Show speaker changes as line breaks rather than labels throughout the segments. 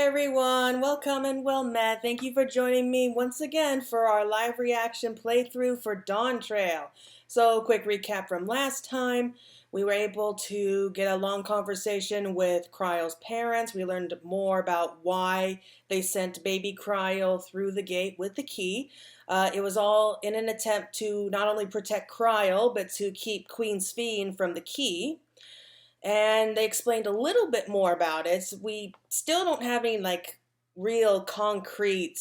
everyone, welcome and well met. Thank you for joining me once again for our live reaction playthrough for Dawntrail. So, quick recap from last time. We were able to get a long conversation with Cryo's parents. We learned more about why they sent baby Cryo through the gate with the key. It was all in an attempt to not only protect Cryo, but to keep Queen Sphene from the key. And they explained a little bit more about it. So we still don't have any real concrete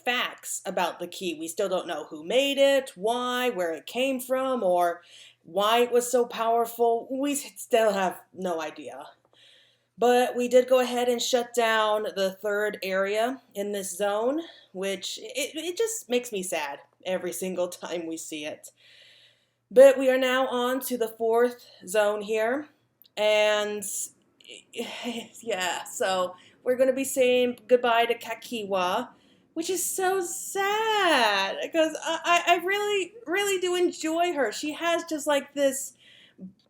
facts about the key. We still don't know who made it, why, where it came from, or why it was so powerful. We still have no idea. But we did go ahead and shut down the third area in this zone, which it just makes me sad every single time we see it. But we are now on to the fourth zone here. And yeah, so we're going to be saying goodbye to Cahciua, which is so sad because I really, really do enjoy her. She has just this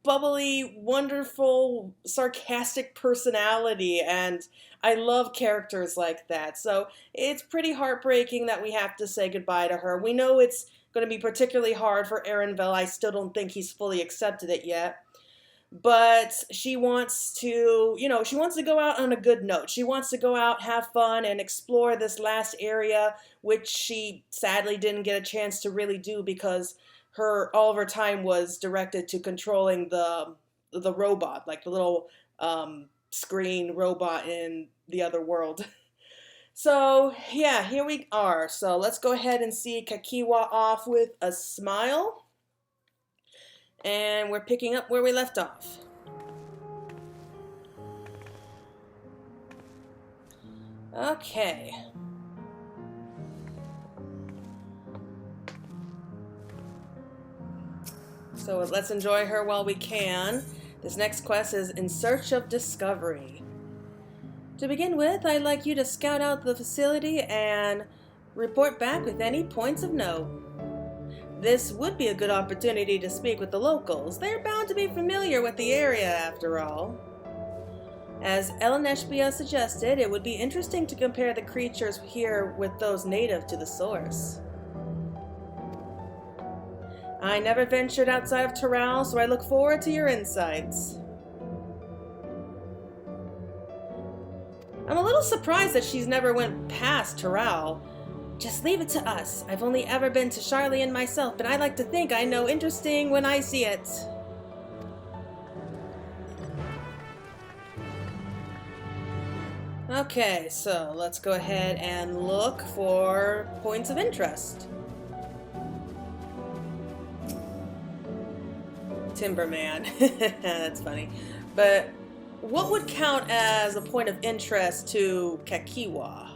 bubbly, wonderful, sarcastic personality, and I love characters like that. So it's pretty heartbreaking that we have to say goodbye to her. We know it's going to be particularly hard for Erenville. I still don't think he's fully accepted it yet. But she wants to, she wants to go out on a good note. She wants to go out, have fun, and explore this last area, which she sadly didn't get a chance to really do because all of her time was directed to controlling the robot, like the little screen robot in the other world. So, yeah, here we are. So let's go ahead and see Cahciua off with a smile. And we're picking up where we left off. Okay. So let's enjoy her while we can. This next quest is In Search of Discovery. To begin with, I'd like you to scout out the facility and report back with any points of note. This would be a good opportunity to speak with the locals. They're bound to be familiar with the area, after all. As Eleneshbia suggested, it would be interesting to compare the creatures here with those native to the source. I never ventured outside of Toral, so I look forward to your insights. I'm a little surprised that she's never went past Toral. Just leave it to us. I've only ever been to Sharlayan myself, but I like to think I know interesting when I see it. Okay, so let's go ahead and look for points of interest. Timberman. That's funny. But what would count as a point of interest to Cahciua?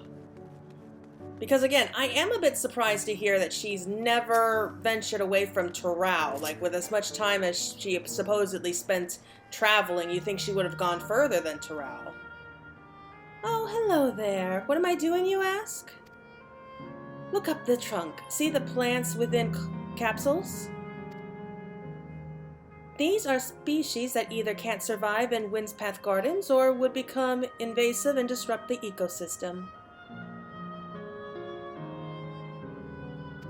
Because again, I am a bit surprised to hear that she's never ventured away from Toral. With as much time as she supposedly spent traveling, you think she would have gone further than Toral. Oh, hello there. What am I doing, you ask? Look up the trunk. See the plants within capsules? These are species that either can't survive in Windspath Gardens or would become invasive and disrupt the ecosystem.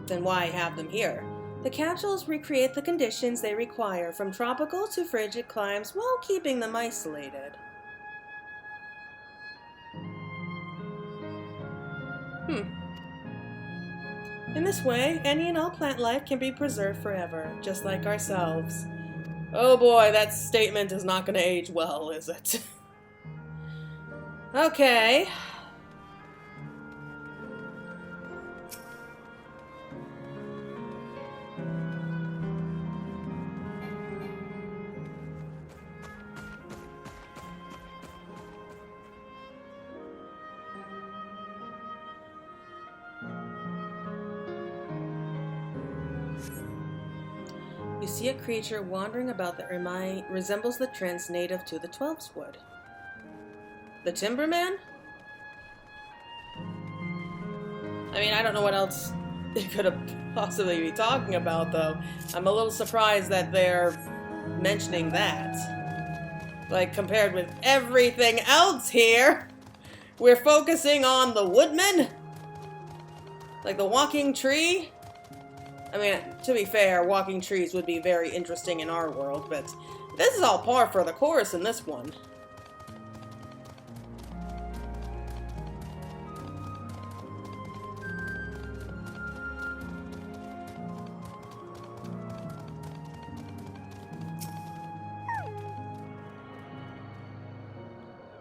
Then why have them here? The capsules recreate the conditions they require, from tropical to frigid climes, while keeping them isolated. In this way, any and all plant life can be preserved forever, just like ourselves. Oh boy, that statement is not going to age well, is it? Okay. You see a creature wandering about that resembles the trends native to the Twelfswood. The Timberman? I mean, I don't know what else it could have possibly be talking about, though. I'm a little surprised that they're mentioning that. Compared with everything else here. We're focusing on the woodman? Like the walking tree? I mean, to be fair, walking trees would be very interesting in our world, but this is all par for the course in this one.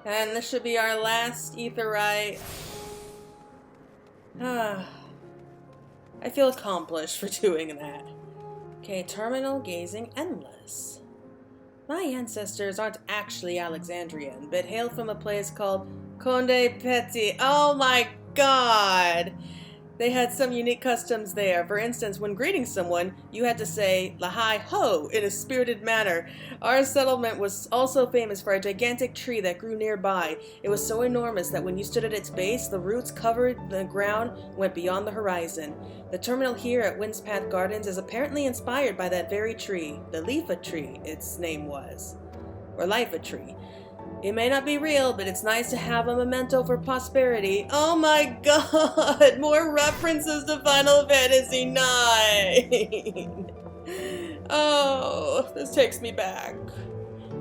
And this should be our last aetheryte. I feel accomplished for doing that. Okay, terminal gazing endless. My ancestors aren't actually Alexandrian, but hail from a place called Conde Petit. Oh my god! They had some unique customs there. For instance, when greeting someone, you had to say "Lahai ho" in a spirited manner. Our settlement was also famous for a gigantic tree that grew nearby. It was so enormous that when you stood at its base, the roots covered the ground went beyond the horizon. The terminal here at Windspath Gardens is apparently inspired by that very tree. The Leafa tree, its name was. Or Lifa tree. It may not be real, but it's nice to have a memento for prosperity. Oh my god! More references to Final Fantasy IX! Oh, this takes me back.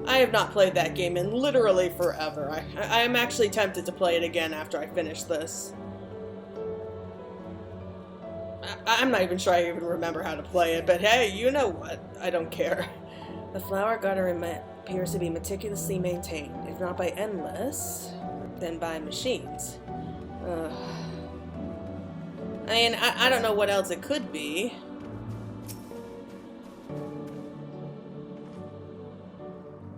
I have not played that game in literally forever. I am actually tempted to play it again after I finish this. I'm not even sure I even remember how to play it, but hey, you know what? I don't care. The flower garden appears to be meticulously maintained, if not by endless, then by machines. I mean, I don't know what else it could be.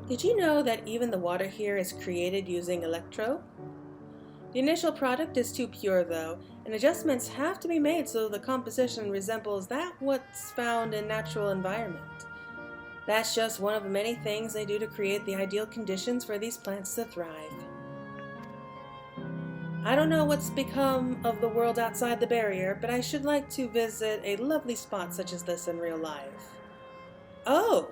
Did you know that even the water here is created using electro? The initial product is too pure though, and adjustments have to be made so the composition resembles what's found in natural environment. That's just one of the many things they do to create the ideal conditions for these plants to thrive. I don't know what's become of the world outside the barrier, but I should like to visit a lovely spot such as this in real life. Oh!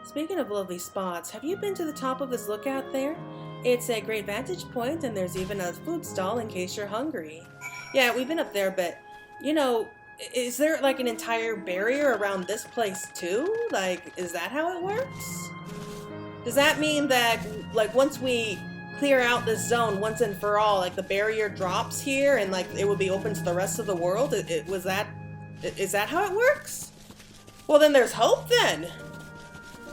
Speaking of lovely spots, have you been to the top of this lookout there? It's a great vantage point, and there's even a food stall in case you're hungry. Yeah, we've been up there, but, you know, is there like an entire barrier around this place too? Like, is that how it works? Does that mean that, like, once we clear out this zone once and for all, like the barrier drops here and like it will be open to the rest of the world? Is that how it works? Well, then there's hope then.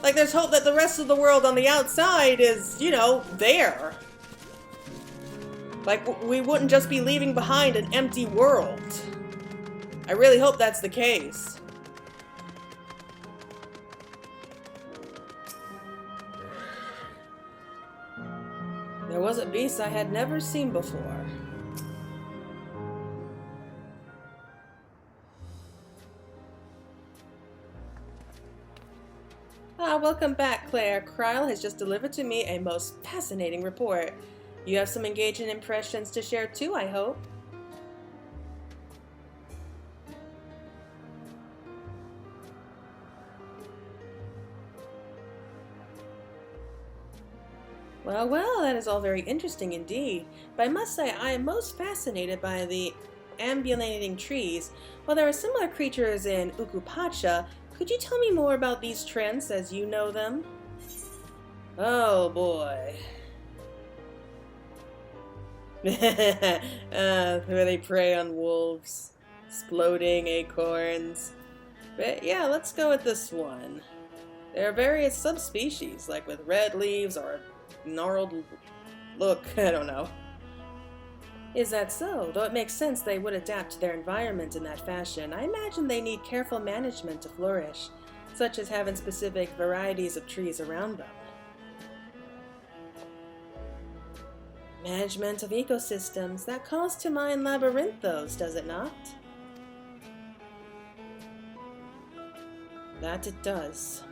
Like, there's hope that the rest of the world on the outside is, you know, there. Like, we wouldn't just be leaving behind an empty world. I really hope that's the case. There was a beast I had never seen before. Welcome back, Claire. Kryle has just delivered to me a most fascinating report. You have some engaging impressions to share too, I hope. Well, that is all very interesting indeed. But I must say, I am most fascinated by the ambulating trees. While there are similar creatures in Ukupacha, could you tell me more about these trends as you know them? Oh boy. Where they prey on wolves, exploding acorns. But yeah, let's go with this one. There are various subspecies, like with red leaves or a gnarled look, I don't know. Is that so? Though it makes sense they would adapt to their environment in that fashion, I imagine they need careful management to flourish, such as having specific varieties of trees around them. Management of ecosystems, that calls to mind labyrinthos, does it not? That it does.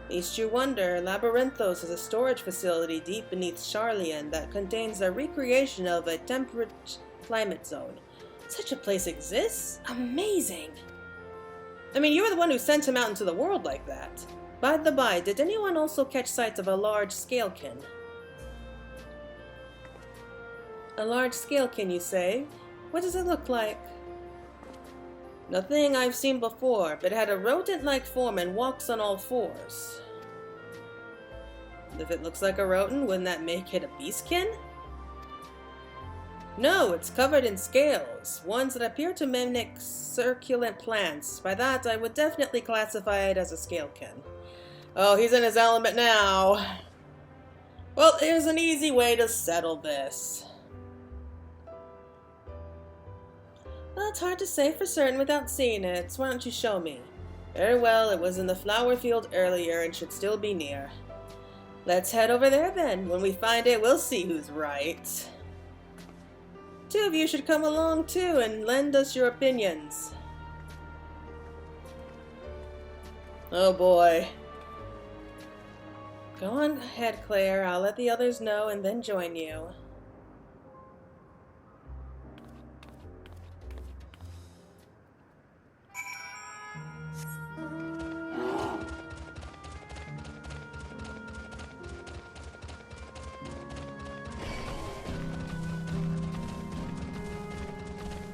Least you wonder, Labyrinthos is a storage facility deep beneath Charlian that contains the recreation of a temperate climate zone. Such a place exists? Amazing! I mean, you were the one who sent him out into the world like that. By the by, did anyone also catch sight of a large scalekin? A large scalekin, you say? What does it look like? Nothing I've seen before, but it had a rodent-like form and walks on all fours. If it looks like a rodent, wouldn't that make it a beastkin? No, it's covered in scales, ones that appear to mimic succulent plants. By that, I would definitely classify it as a scalekin. Oh, he's in his element now. Well, there's an easy way to settle this. Well, it's hard to say for certain without seeing it, so why don't you show me? Very well, it was in the flower field earlier and should still be near. Let's head over there then. When we find it, we'll see who's right. Two of you should come along too and lend us your opinions. Oh boy. Go on ahead, Claire. I'll let the others know and then join you.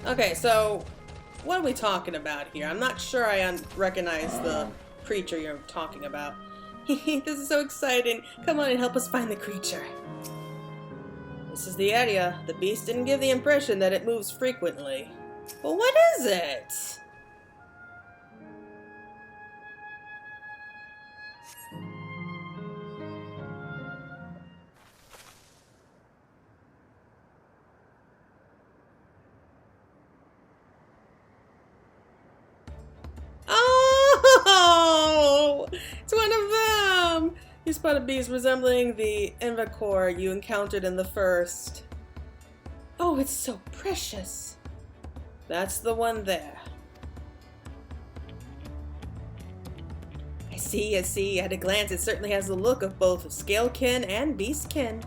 Okay, so what are we talking about here? I'm not sure I recognize the creature you're talking about. This is so exciting. Come on and help us find the creature. This is the area. The beast didn't give the impression that it moves frequently. Well, what is it? Oh! It's one of them! You spot a beast resembling the Erenville you encountered in the first. Oh, it's so precious. That's the one there. I see. At a glance, it certainly has the look of both scalekin and beastkin.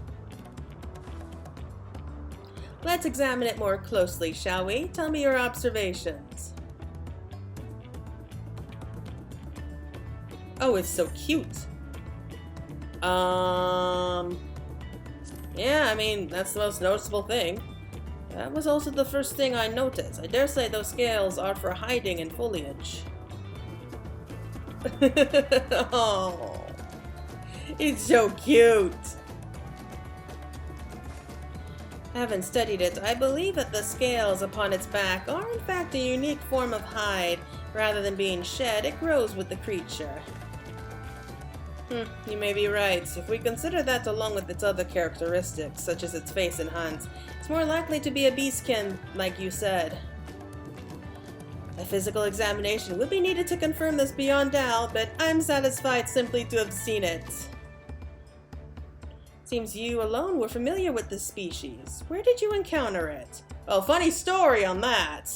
Let's examine it more closely, shall we? Tell me your observations. Oh, it's so cute. Yeah, I mean, that's the most noticeable thing. That was also the first thing I noticed. I dare say those scales are for hiding in foliage. Oh, it's so cute. Having studied it, I believe that the scales upon its back are in fact a unique form of hide. Rather than being shed, it grows with the creature. You may be right. If we consider that along with its other characteristics, such as its face and hands, it's more likely to be a beastkin, like you said. A physical examination would be needed to confirm this beyond doubt, but I'm satisfied simply to have seen it. Seems you alone were familiar with this species. Where did you encounter it? Oh, funny story on that.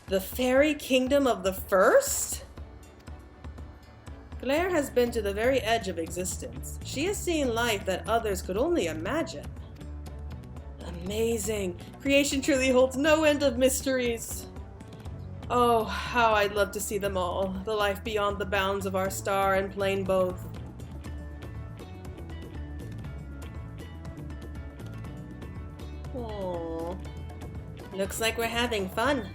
The fairy kingdom of the first? Claire has been to the very edge of existence. She has seen life that others could only imagine. Amazing. Creation truly holds no end of mysteries. Oh, how I'd love to see them all. The life beyond the bounds of our star and plane both. Oh, looks like we're having fun.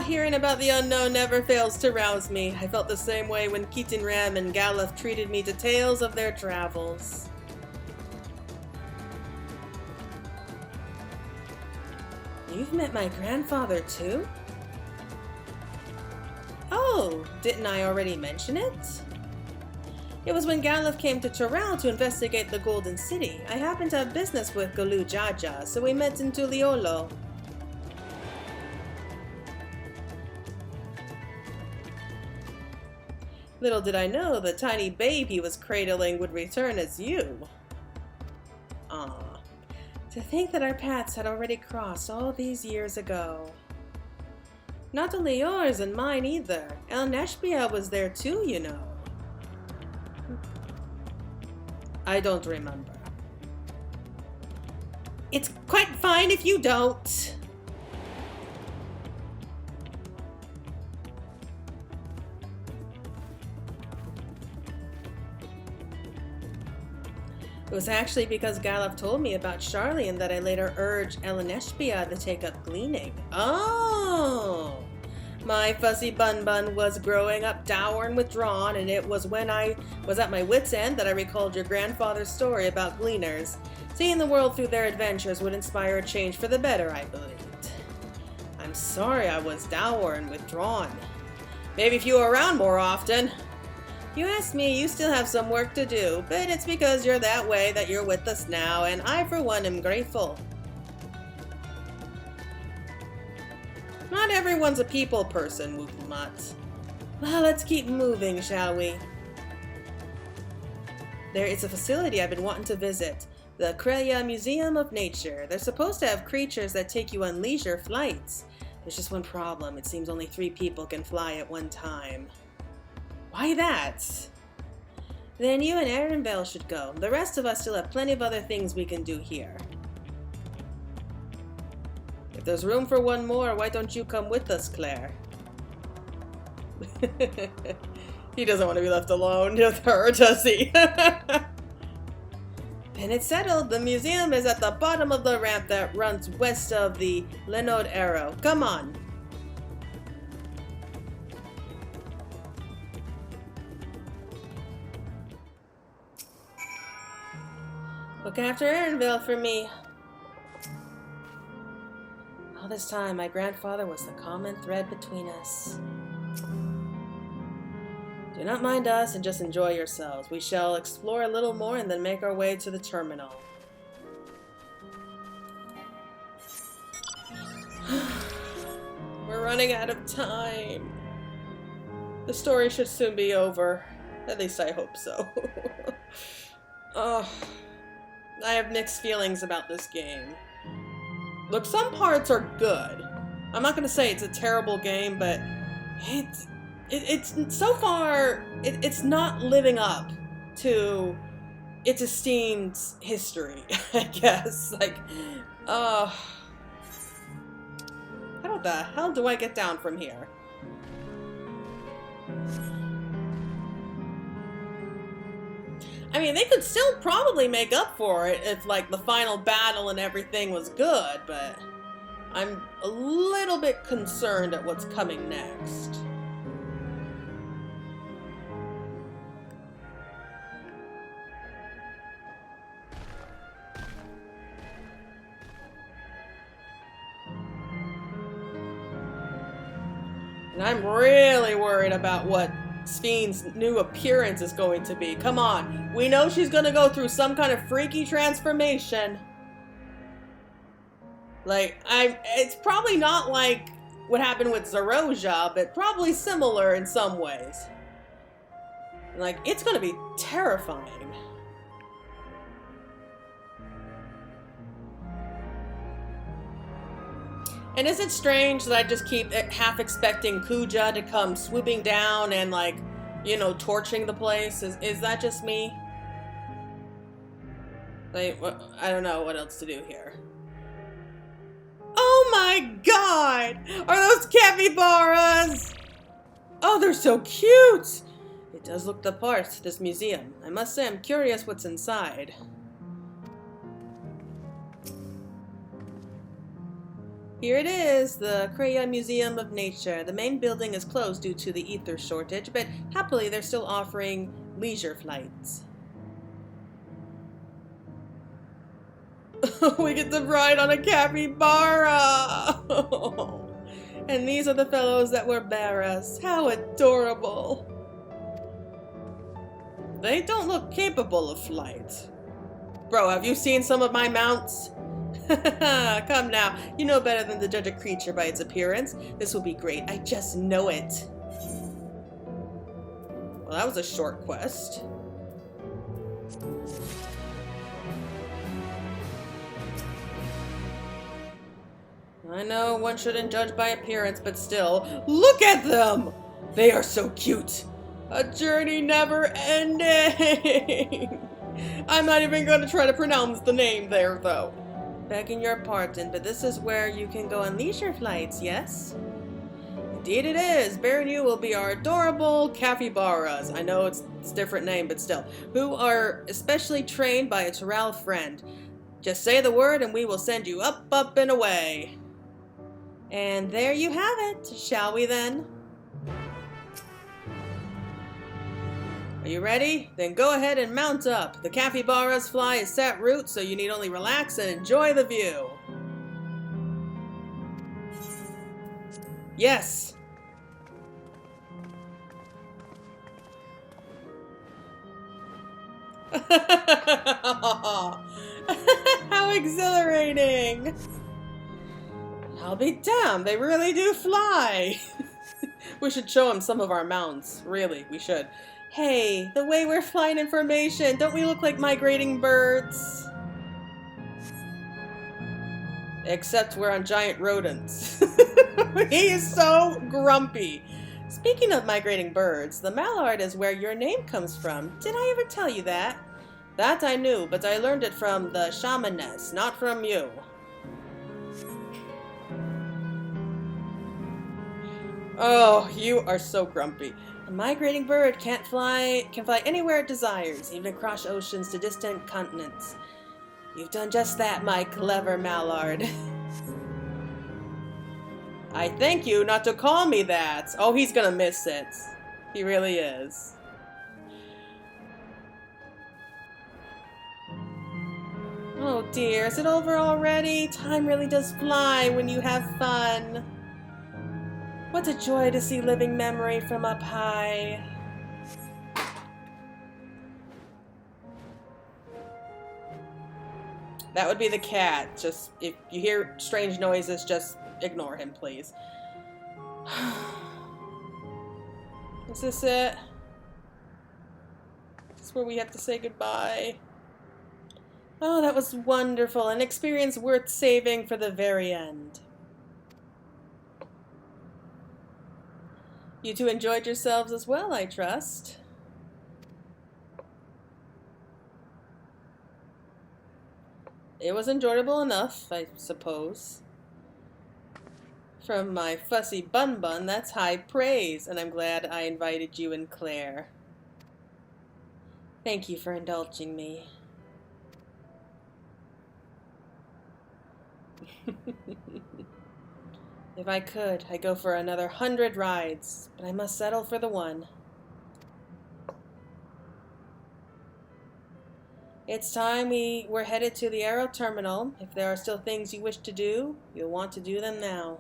Hearing about the unknown never fails to rouse me. I felt the same way when Keaton Ram and Galuf treated me to tales of their travels. You've met my grandfather too? Oh, didn't I already mention it? It was when Galuf came to Toral to investigate the Golden City. I happened to have business with Galu Jaja, so we met in Tuliolo. Little did I know the tiny babe he was cradling would return as you. Ah, to think that our paths had already crossed all these years ago. Not only yours and mine either. El Neshbia was there too, you know. I don't remember. It's quite fine if you don't. It was actually because Galuf told me about Charlene that I later urged Eleneshpia to take up gleaning. Oh! My fussy bun was growing up dour and withdrawn, and it was when I was at my wit's end that I recalled your grandfather's story about gleaners. Seeing the world through their adventures would inspire a change for the better, I believed. I'm sorry I was dour and withdrawn. Maybe if you were around more often. You ask me, you still have some work to do, but it's because you're that way that you're with us now, and I for one am grateful. Not everyone's a people person, Wukumat. Well, let's keep moving, shall we? There is a facility I've been wanting to visit, the Cahciua Museum of Nature. They're supposed to have creatures that take you on leisure flights. There's just one problem. It seems only 3 people can fly at one time. Why that? Then you and Erenville should go. The rest of us still have plenty of other things we can do here. If there's room for one more, why don't you come with us, Claire? He doesn't want to be left alone with her, does he? Then it's settled. The museum is at the bottom of the ramp that runs west of the Linode Arrow. Come on. Look after Erenville for me. All this time, my grandfather was the common thread between us. Do not mind us and just enjoy yourselves. We shall explore a little more and then make our way to the terminal. We're running out of time. The story should soon be over. At least I hope so. I have mixed feelings about this game. Look, some parts are good. I'm not gonna say it's a terrible game, but it's so far it's not living up to its esteemed history, I guess. Like, how the hell do I get down from here? I mean, they could still probably make up for it if, like, the final battle and everything was good, but I'm a little bit concerned at what's coming next. And I'm really worried about what Sphne's new appearance is going to be. Come on, we know she's gonna go through some kind of freaky transformation. Like, it's probably not like what happened with Zeroja, but probably similar in some ways. Like, it's gonna be terrifying. And is it strange that I just keep half expecting Kuja to come swooping down and, like, you know, torching the place? Is that just me? Like, I don't know what else to do here. Oh my god! Are those capybaras? Oh, they're so cute! It does look the part, this museum. I must say I'm curious what's inside. Here it is, the Cahciua Museum of Nature. The main building is closed due to the ether shortage, but happily they're still offering leisure flights. We get to ride on a capybara! And these are the fellows that will bear us. How adorable! They don't look capable of flight. Bro, have you seen some of my mounts? Come now, you know better than to judge a creature by its appearance. This will be great, I just know it. Well, that was a short quest. I know one shouldn't judge by appearance, but still, look at them! They are so cute! A journey never ending! I'm not even going to try to pronounce the name there, though. Begging your pardon, but this is where you can go on leisure flights, yes? Indeed it is. Bearing you will be our adorable capybaras. I know it's a different name, but still. Who are especially trained by a Terrell friend. Just say the word and we will send you up, up, and away. And there you have it. Shall we then? Are you ready? Then go ahead and mount up. The capybaras fly a set route, so you need only relax and enjoy the view. Yes! How exhilarating! I'll be damned, they really do fly! We should show him some of our mounts. Really, we should. Hey, the way we're flying in formation, don't we look like migrating birds? Except we're on giant rodents. He is so grumpy. Speaking of migrating birds, the mallard is where your name comes from. Did I ever tell you that? That I knew, but I learned it from the shamaness, not from you. Oh, you are so grumpy. A migrating bird can fly anywhere it desires, even across oceans to distant continents. You've done just that, my clever mallard. I thank you not to call me that. Oh, he's gonna miss it. He really is. Oh dear, is it over already? Time really does fly when you have fun. What a joy to see living memory from up high. That would be the cat. Just, if you hear strange noises, just ignore him, please. Is this it? Is this where we have to say goodbye? Oh, that was wonderful. An experience worth saving for the very end. You two enjoyed yourselves as well, I trust. It was enjoyable enough, I suppose. From my fussy bun-bun, that's high praise, and I'm glad I invited you and Claire. Thank you for indulging me. If I could, I'd go for another 100 rides, but I must settle for the one. It's time we're headed to the Aero Terminal. If there are still things you wish to do, you'll want to do them now.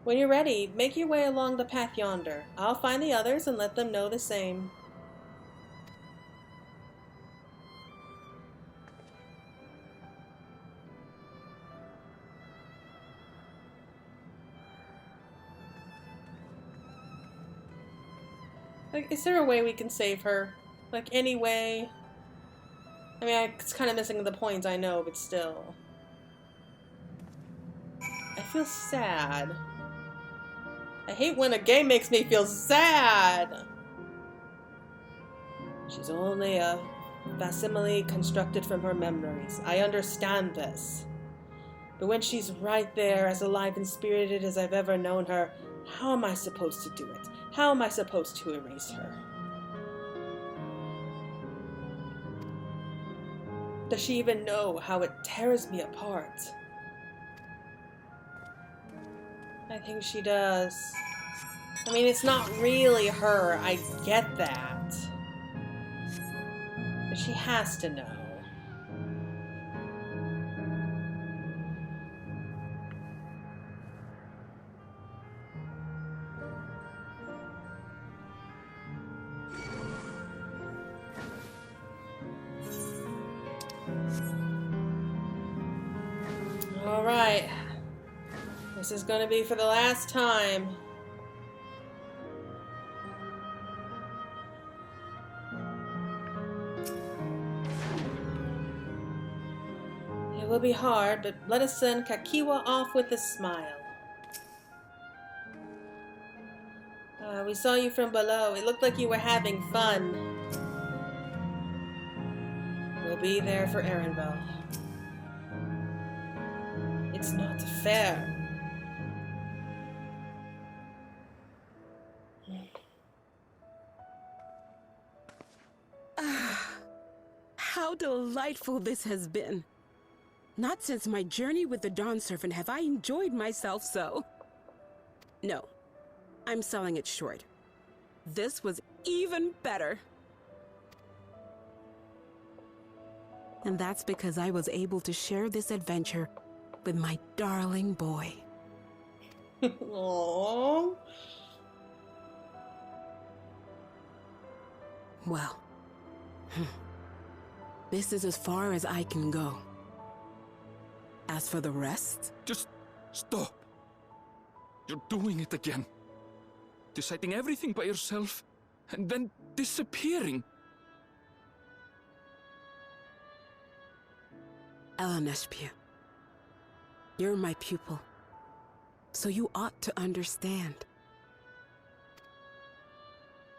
When you're ready, make your way along the path yonder. I'll find the others and let them know the same. Like, is there a way we can save her? Like, any way? I mean, it's kind of missing the point, I know, but still. I feel sad. I hate when a game makes me feel sad! She's only a facsimile constructed from her memories. I understand this. But when she's right there, as alive and spirited as I've ever known her, how am I supposed to do it? How am I supposed to erase her? Does she even know how it tears me apart? I think she does. I mean, it's not really her, I get that. But she has to know. Alright. This is gonna be for the last time. It will be hard, but let us send Cahciua off with a smile. We saw you from below. It looked like you were having fun. We'll be there for Erenville. It's not fair.
How delightful this has been. Not since my journey with the Dawn Servant have I enjoyed myself so. No, I'm selling it short. This was even better. And that's because I was able to share this adventure with my darling boy.
Aww.
Well, this is as far as I can go. As for the rest...
Just stop. You're doing it again. Deciding everything by yourself, and then disappearing.
Elenespia, you're my pupil, so you ought to understand.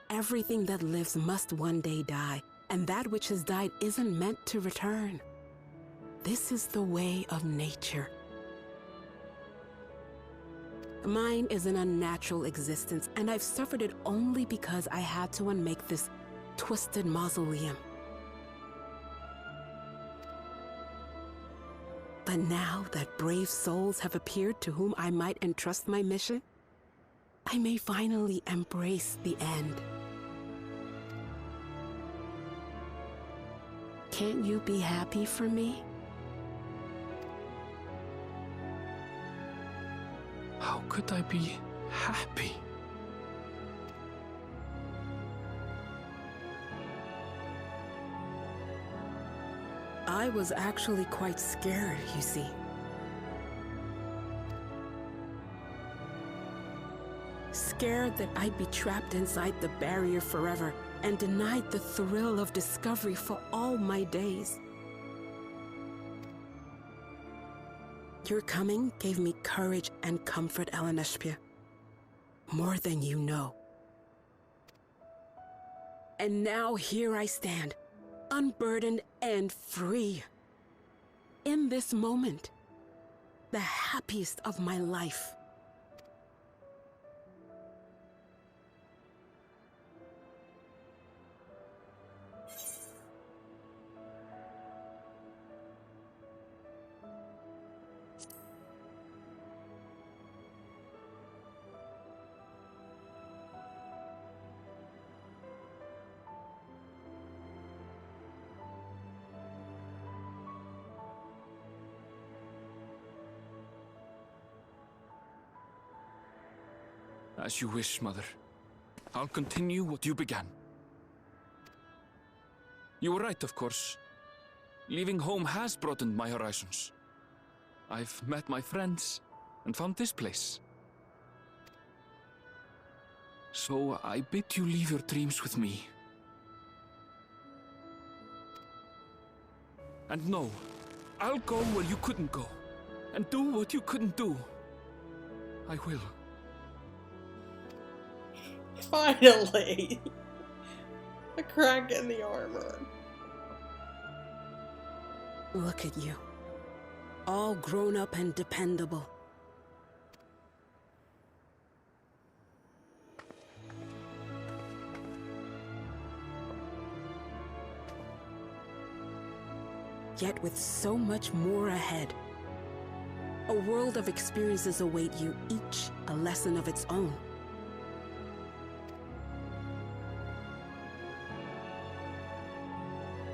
Everything that lives must one day die, and that which has died isn't meant to return. This is the way of nature. Mine is an unnatural existence, and I've suffered it only because I had to unmake this twisted mausoleum. But now that brave souls have appeared to whom I might entrust my mission, I may finally embrace the end. Can't you be happy for me?
How could I be happy?
I was actually quite scared, you see. Scared that I'd be trapped inside the barrier forever and denied the thrill of discovery for all my days. Your coming gave me courage and comfort, Elenespia. More than you know. And now here I stand, unburdened and free. In this moment, the happiest of my life.
As you wish, Mother. I'll continue what you began. You were right, of course. Leaving home has broadened my horizons. I've met my friends and found this place. So I bid you leave your dreams with me. And no, I'll go where you couldn't go, and do what you couldn't do. I will.
Finally! A crack in the armor.
Look at you. All grown up and dependable. Yet with so much more ahead. A world of experiences await you, each a lesson of its own.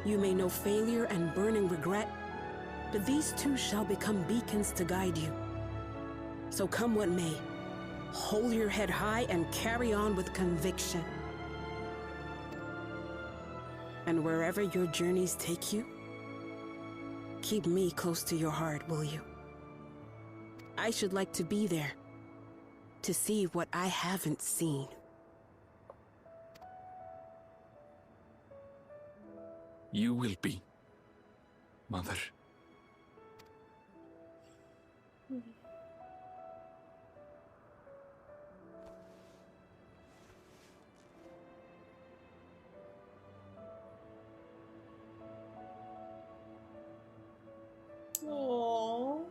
You may know failure and burning regret, but these too shall become beacons to guide you. So come what may, hold your head high and carry on with conviction. And wherever your journeys take you, keep me close to your heart, will you? I should like to be there, to see what I haven't seen.
You will be, Mother.
Aww.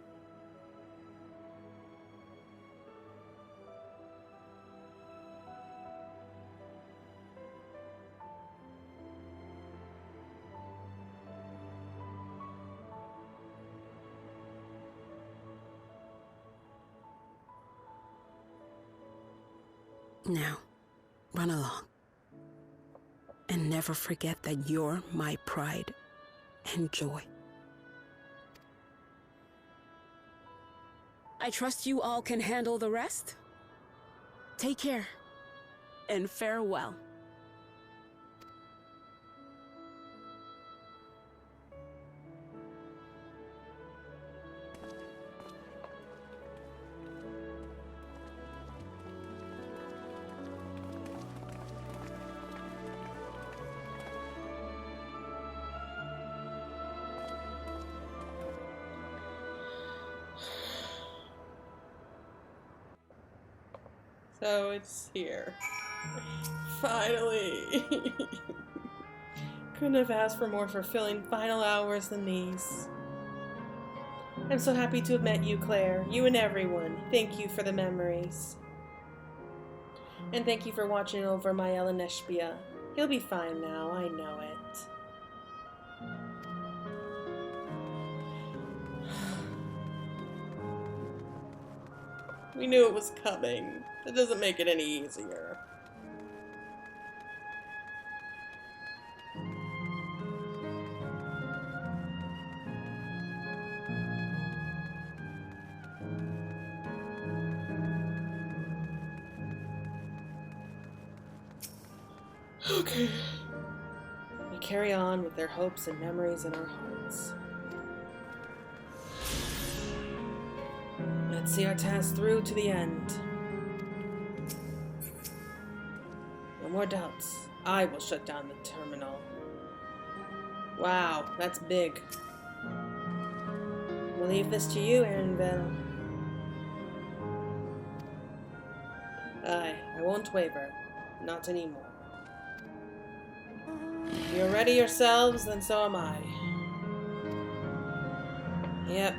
Now, run along. And never forget that you're my pride and joy. I trust you all can handle the rest. Take care, and farewell.
So it's here. Finally! Couldn't have asked for more fulfilling final hours than these. I'm so happy to have met you, Claire. You and everyone. Thank you for the memories. And thank you for watching over my Eleneshpia. He'll be fine now, I know it. We knew it was coming. It doesn't make it any easier. Okay. We carry on with their hopes and memories in our hearts. Let's see our task through to the end. No more doubts. I will shut down the terminal. Wow, that's big. We'll leave this to you, Erenville. I won't waver. Not anymore. If you're ready yourselves, then so am I. Yep.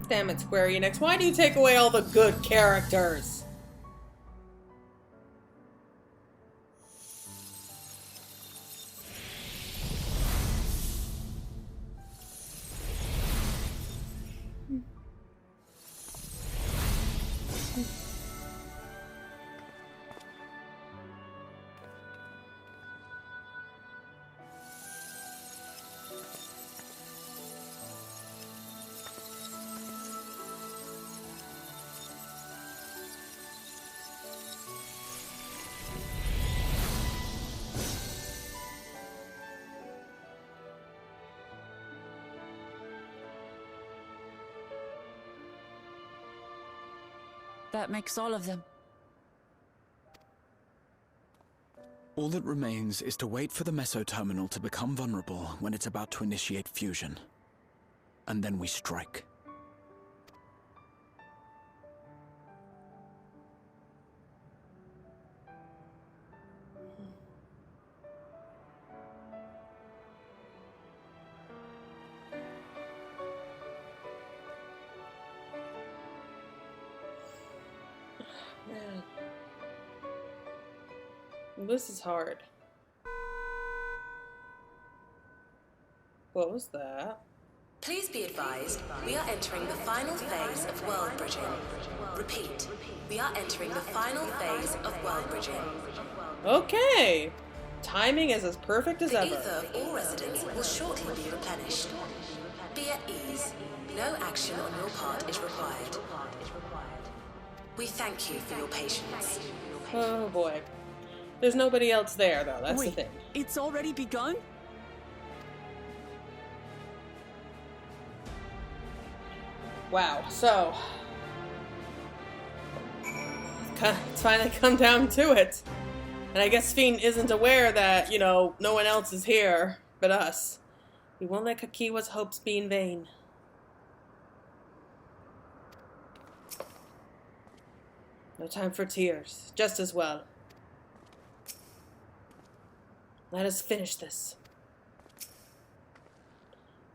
Damn it, Square Enix. Why do you take away all the good characters?
That makes all of them.
All that remains is to wait for the meso-terminal to become vulnerable when it's about to initiate fusion. And then we strike.
Man. This is hard. What was that?
Please be advised, we are entering the final phase of world bridging. Repeat, we are entering the final phase of world bridging.
Okay! Timing is as perfect as
The
ever.
ether of all residents will shortly be replenished. Be at ease. No action on your part is required. We thank you for your patience.
Oh boy. There's nobody else there, though. That's the
Wait,
thing.
it's already begun?
Wow, so... It's finally come down to it. And I guess Fiend isn't aware that, you know, no one else is here but us. We won't let Cahciua's hopes be in vain. No time for tears. Just as well. Let us finish this.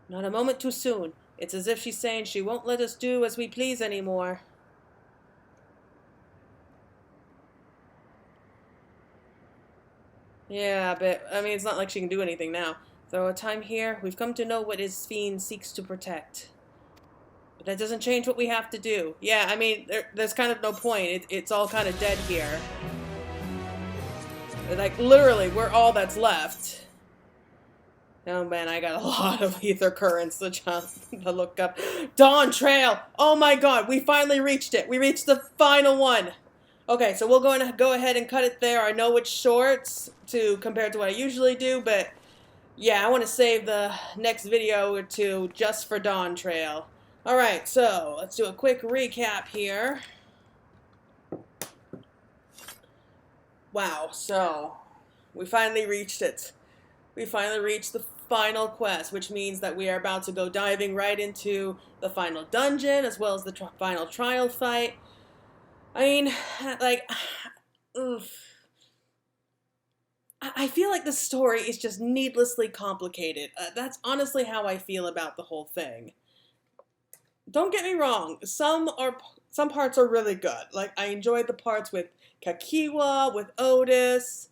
Not a moment too soon. It's as if she's saying she won't let us do as we please anymore. Yeah, but, I mean, it's not like she can do anything now. Through our time here, we've come to know what his fiend seeks to protect. But that doesn't change what we have to do. Yeah, I mean, there's kind of no point. It's all kind of dead here. Like, literally, we're all that's left. Oh man, I got a lot of ether currents to look up. Dawntrail! Oh my god, we finally reached it. We reached the final one. Okay, so we're going to go ahead and cut it there. I know it's short compared to what I usually do, but yeah, I want to save the next video or two just for Dawntrail. Alright, so let's do a quick recap here. Wow, so we finally reached it. We finally reached the final quest, which means that we are about to go diving right into the final dungeon as well as the final trial fight. I mean, like, oof. I feel like the story is just needlessly complicated. That's honestly how I feel about the whole thing. Don't get me wrong, some parts are really good. Like, I enjoyed the parts with Cahciua, with Otis.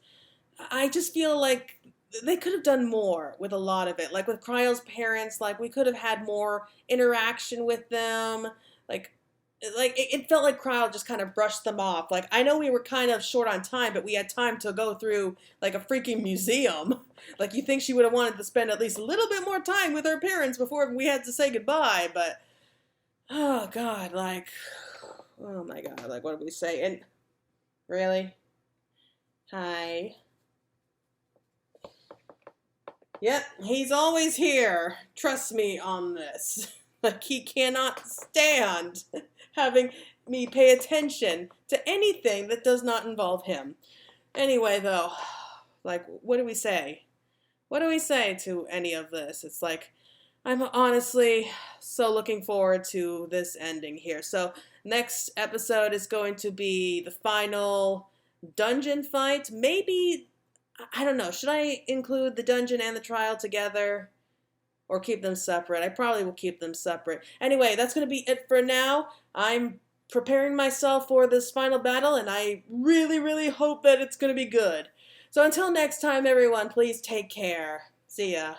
I just feel like they could have done more with a lot of it. Like, with Cryle's parents, like, we could have had more interaction with them. Like it felt like Cryle just kind of brushed them off. Like, I know we were kind of short on time, but we had time to go through, like, a freaking museum. Like, you think she would have wanted to spend at least a little bit more time with her parents before we had to say goodbye, but, oh, God, like, oh, my God, like, what did we say? And, really? Hi. Yep, he's always here. Trust me on this. Like, he cannot stand having me pay attention to anything that does not involve him. Anyway, though, like, what do we say? What do we say to any of this? It's like, I'm honestly so looking forward to this ending here. So, next episode is going to be the final dungeon fight. Maybe, I don't know, should I include the dungeon and the trial together? Or keep them separate? I probably will keep them separate. Anyway, that's going to be it for now. I'm preparing myself for this final battle, and I really, really hope that it's going to be good. So until next time, everyone, please take care. See ya.